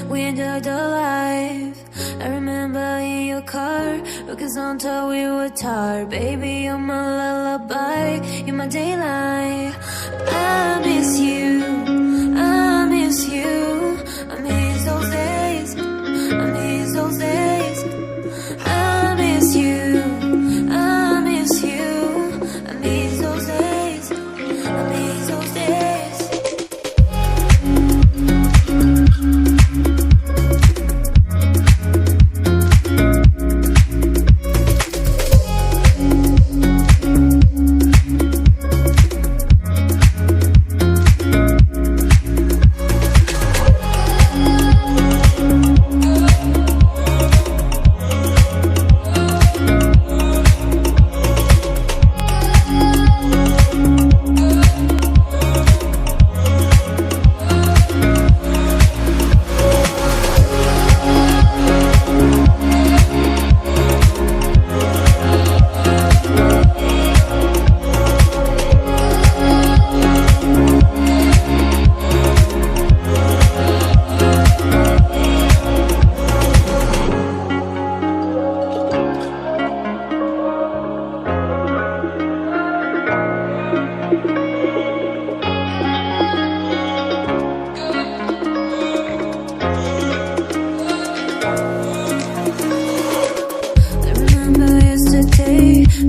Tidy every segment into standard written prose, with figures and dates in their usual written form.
we enjoyed our life. I remember in your car, because on top we were tired. Baby, you're my lullaby, you're my daylight. I miss you, I miss you. I miss those days, I miss those days. I miss you, I miss you. I miss those days, I miss those days.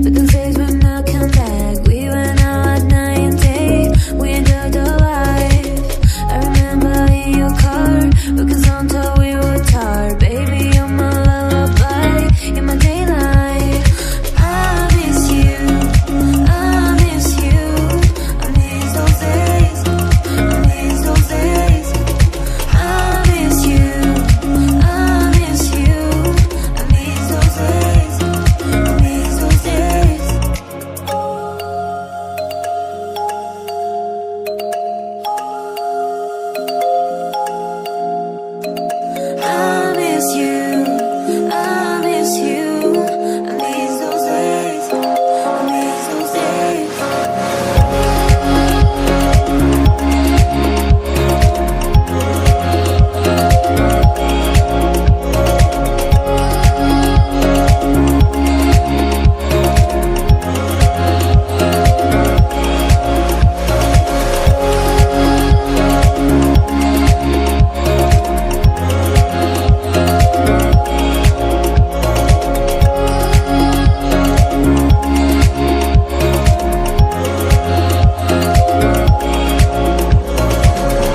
But those days will not come back. We went out at night and day, we enjoyed our life. I remember in your car, because on top we were tired. Baby, you're my lullaby, you're my daylight. I miss you, I miss you. I miss those days, I miss those days. I miss you, I miss you. I miss those days, I miss those days. I miss you, I miss you. I miss those days, I miss those days.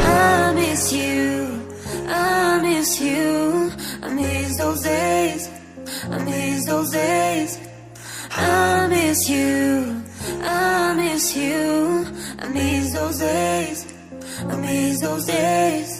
I miss you, I miss you. I miss those days, I miss those days. I miss you, I miss you. I miss those days, I miss those days.